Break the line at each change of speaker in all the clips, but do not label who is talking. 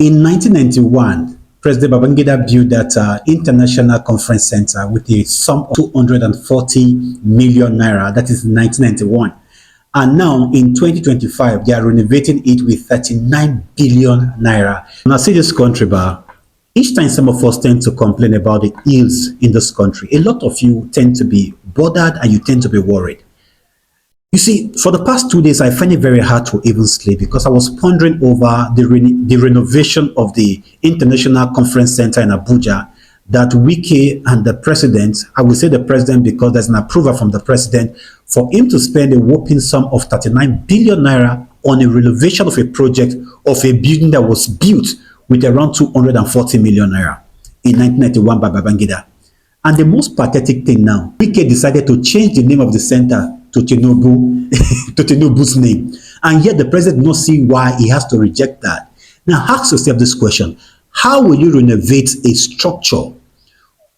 In 1991, President Babangida built that international conference center with a sum of 240 million naira. That is 1991. And now in 2025, they are renovating it with 39 billion naira. Now see this country, bar. Each time some of us tend to complain about the ills in this country, a lot of you tend to be bothered and you tend to be worried. You see, for the past 2 days, I find it very hard to even sleep because I was pondering over the renovation of the International Conference Center in Abuja that Wike and the president, I will say the president because there's an approval from the president, for him to spend a whopping sum of 39 billion naira on a renovation of a project of a building that was built with around 240 million naira in 1991 by Babangida. And the most pathetic thing now, Wike decided to change the name of the center to Tinubu, to Tinubu's name. And yet the president does not see why he has to reject that. Now ask yourself this question: how will you renovate a structure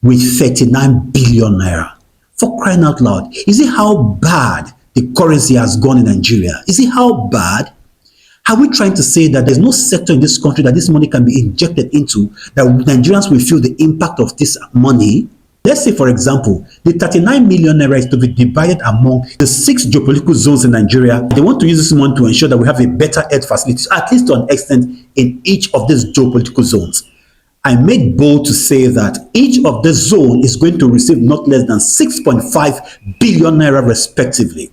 with 39 billion naira? For crying out loud, is it how bad the currency has gone in Nigeria? Is it how bad? Are we trying to say that there's no sector in this country that this money can be injected into, that Nigerians will feel the impact of this money? Let's say, for example, the 39 million naira is to be divided among the 6 geopolitical zones in Nigeria. They want to use this money to ensure that we have a better health facility, at least to an extent, in each of these geopolitical zones. I made bold to say that each of the zone is going to receive not less than 6.5 billion naira respectively.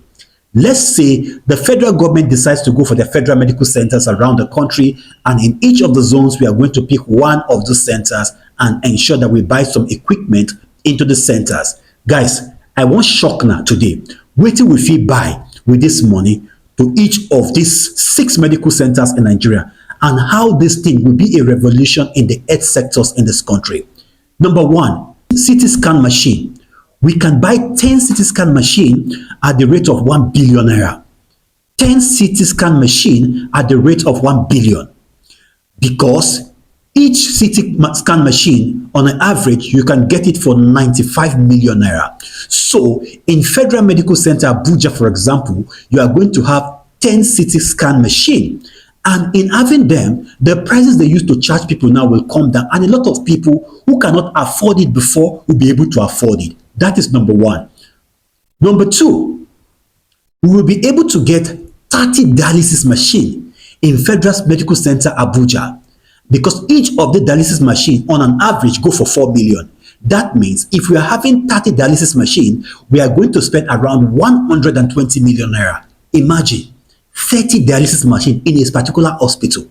Let's say the federal government decides to go for the federal medical centers around the country, and in each of the zones, we are going to pick one of those centers and ensure that we buy some equipment into the centers. Guys, I want shock now today. Wait till we feel buy with this money to each of these 6 medical centers in Nigeria, and how this thing will be a revolution in the health sectors in this country. Number 1, CT scan machine. We can buy 10 CT scan machine at the rate of 1 billion naira. 10 CT scan machine at the rate of 1 billion. Because each CT scan machine, on an average, you can get it for 95 million naira. So, in Federal Medical Center Abuja, for example, you are going to have 10 CT scan machine. And in having them, the prices they used to charge people now will come down. And a lot of people who cannot afford it before will be able to afford it. That is number 1. Number 2, we will be able to get 30 dialysis machine in Federal Medical Center Abuja. Because each of the dialysis machine on an average go for 4 million. That means if we are having 30 dialysis machine, we are going to spend around 120 million naira. Imagine 30 dialysis machine in a particular hospital.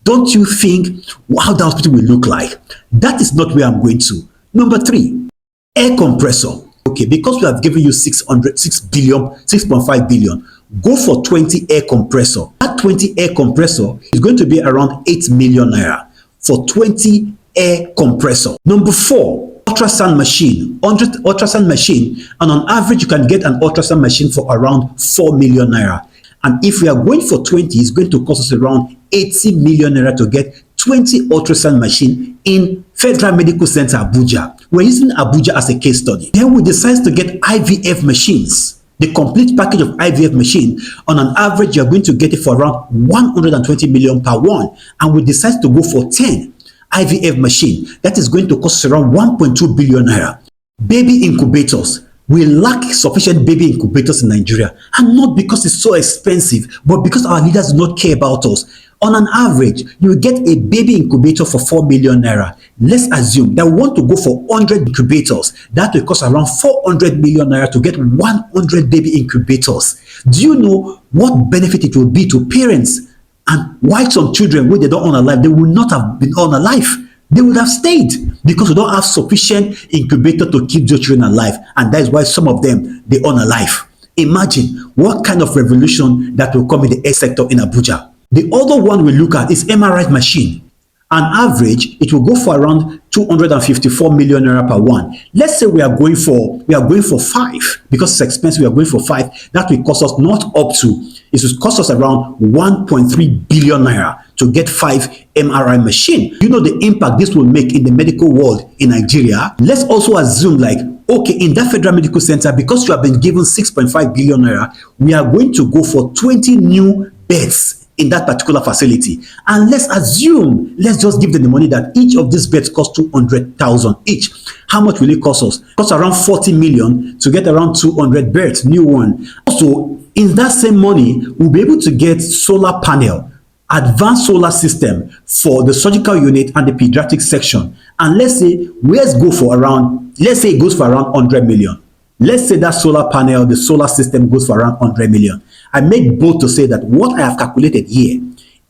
Don't you think how the hospital will look like? That is not where I'm going to. Number 3, air compressor. Okay, because we have given you 6.5 billion, go for 20 air compressor. That 20 air compressor is going to be around 8 million naira for 20 air compressor. Number 4, ultrasound machine. 100 ultrasound machine, and on average you can get an ultrasound machine for around 4 million naira. And if we are going for 20, it's going to cost us around 80 million naira to get 20 ultrasound machine in Federal Medical Center Abuja. We're using Abuja as a case study. Then we decide to get IVF machines. The complete package of IVF machine, on an average, you're going to get it for around 120 million per one. And we decide to go for 10 IVF machine. That is going to cost around 1.2 billion naira. Baby incubators. We lack sufficient baby incubators in Nigeria. And not because it's so expensive, but because our leaders do not care about us. On an average, you will get a baby incubator for 4 million naira. Let's assume that we want to go for 100 incubators. That will cost around 400 million naira to get 100 baby incubators. Do you know what benefit it will be to parents? And why some children, when they don't own a life, they will not have been on alive. They would have stayed because we don't have sufficient incubator to keep their children alive. And that is why some of them, they own a life. Imagine what kind of revolution that will come in the health sector in Abuja. The other one we look at is MRI machine. On average, it will go for around 254 million naira per one. Let's say we are going for 5 because it's expensive. We are going for 5. That will cost us not up to. It will cost us around 1.3 billion naira to get 5 MRI machine. You know the impact this will make in the medical world in Nigeria. Let's also assume okay, in that federal medical center, because you have been given 6.5 billion naira, we are going to go for 20 new beds in that particular facility. And let's assume, let's just give them the money that each of these beds cost 200,000 each. How much will it cost us? It costs around 40 million to get around 200 beds, new one. Also, in that same money, we'll be able to get solar panel, advanced solar system for the surgical unit and the pediatric section. And let's say, let's say it goes for around 100 million. Let's say that solar panel, the solar system goes for around 100 million. I make bold to say that what I have calculated here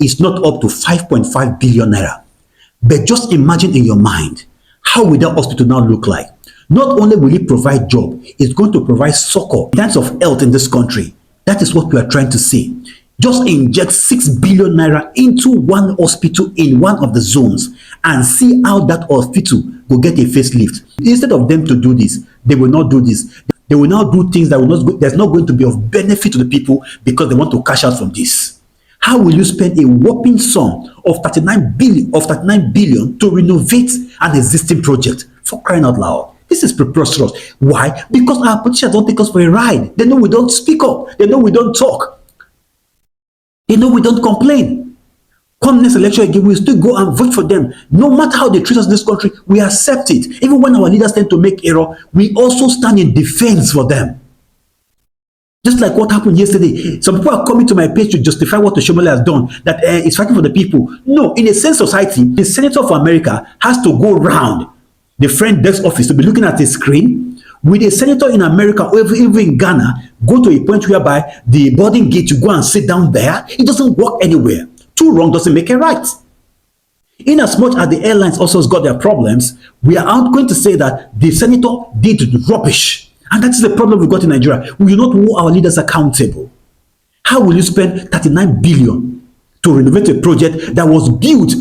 is not up to 5.5 billion naira. But just imagine in your mind, how will that hospital now look like? Not only will it provide job, it's going to provide succor in terms of health in this country. That is what we are trying to see. Just inject 6 billion naira into one hospital in one of the zones and see how that hospital will get a facelift. Instead of them to do this, they will not do this. They will now do things that will not, that's not going to be of benefit to the people because they want to cash out from this. How will you spend a whopping sum of 39 billion to renovate an existing project? For crying out loud. This is preposterous. Why? Because our politicians don't take us for a ride. They know we don't speak up. They know we don't talk. They know we don't complain. Come next election again, we still go and vote for them. No matter how they treat us in this country, we accept it. Even when our leaders tend to make error, we also stand in defense for them. Just like what happened yesterday. Some people are coming to my page to justify what Oshomole has done, that it's fighting for the people. No, in a sense society, the Senator of America has to go round the front desk office to be looking at a screen. With a senator in America or even in Ghana, go to a point whereby the boarding gate, you go and sit down there. It doesn't work anywhere. Two wrong doesn't make a right. In as much as the airlines also got their problems, we are not going to say that the senator did rubbish. And that is the problem we got in Nigeria. We will not hold our leaders accountable. How will you spend 39 billion to renovate a project that was built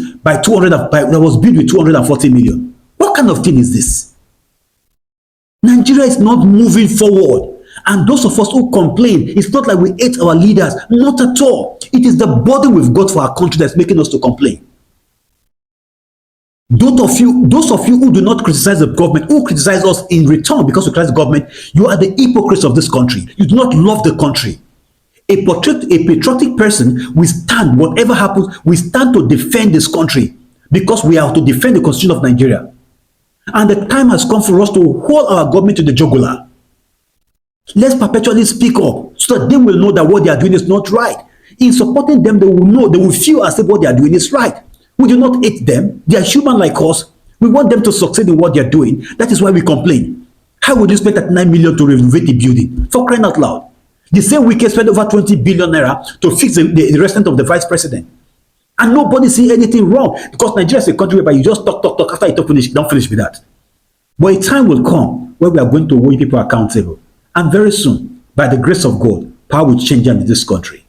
with 240 million? What kind of thing is this? Nigeria is not moving forward. And those of us who complain, it's not like we hate our leaders. Not at all. It is the burden we've got for our country that's making us to complain. Those of you who do not criticize the government, who criticize us in return because we criticize the government, you are the hypocrites of this country. You do not love the country. A patriotic person will stand, whatever happens, we stand to defend this country because we are to defend the constitution of Nigeria. And the time has come for us to hold our government to the jugular. Let's perpetually speak up so that they will know that what they are doing is not right. In supporting them, they will know, they will feel as if what they are doing is right. We do not hate them. They are human like us. We want them to succeed in what they are doing. That is why we complain. How would you spend 39 million to renovate the building? For crying out loud. The same Wike spent over 20 billion naira to fix the restaurant of the vice president. And nobody see anything wrong because Nigeria is a country where you just talk. After you don't finish with that. But a time will come where we are going to hold people accountable. And very soon, by the grace of God, power will change in this country.